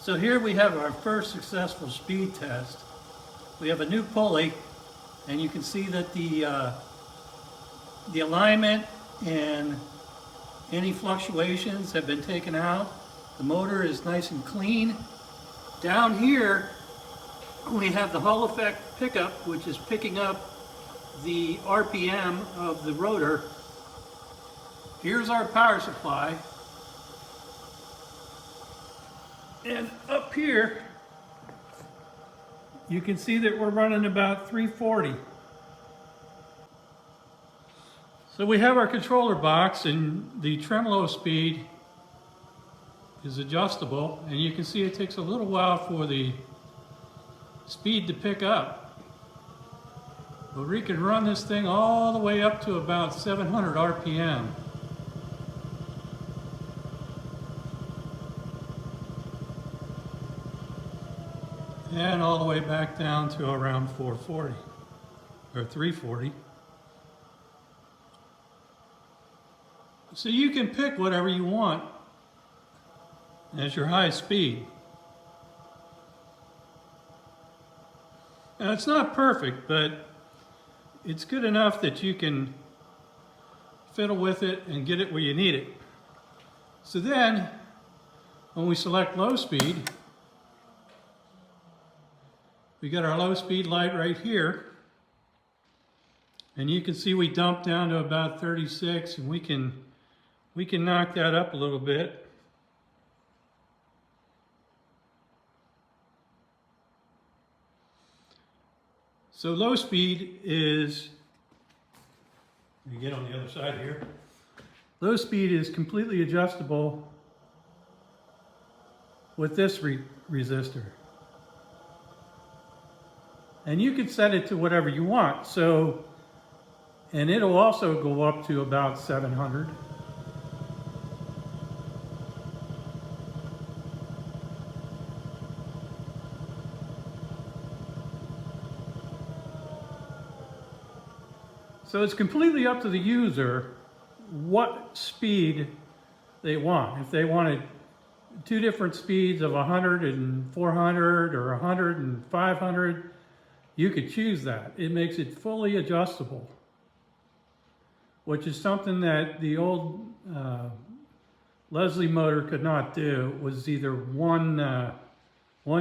So here we have our first successful speed test. We have a new pulley, and you can see that the alignment and any fluctuations have been taken out. The motor is nice and clean. Down here we have the Hall effect pickup, which is picking up the RPM of the rotor. Here's our power supply. And up here, you can see that we're running about 340. So we have our controller box, and the tremolo speed is adjustable, and you can see it takes a little while for the speed to pick up. But we can run this thing all the way up to about 700 RPM. And all the way back down to around 440 or 340. So you can pick whatever you want as your high speed. Now it's not perfect, but it's good enough that you can fiddle with it and get it where you need it. So then, when we select low speed, we got our low speed light right here, and you can see we dumped down to about 36, and we can knock that up a little bit. So low speed is, let me get on the other side here. Low speed is completely adjustable with this resistor. And you can set it to whatever you want. So, and it'll also go up to about 700. So it's completely up to the user what speed they want. If they wanted two different speeds of 100 and 400 or 100 and 500, you could choose that. It makes it fully adjustable, which is something that the old Leslie motor could not do. It was either one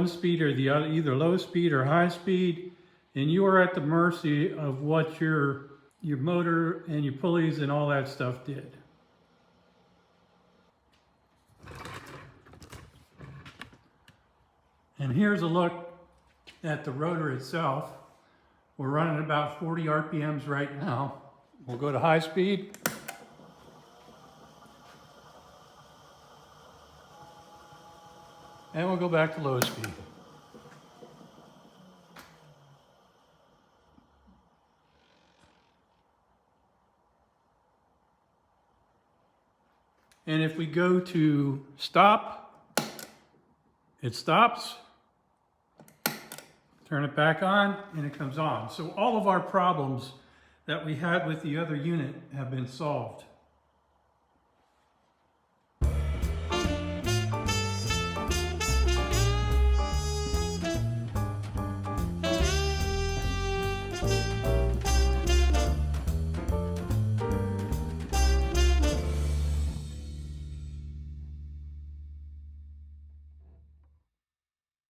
speed or the other, either low speed or high speed, and you were at the mercy of what your motor and your pulleys and all that stuff did. And here's a look at the rotor itself. We're running about 40 RPMs right now. We'll go to high speed. And we'll go back to low speed. And if we go to stop, it stops. Turn it back on, and it comes on. So all of our problems that we had with the other unit have been solved.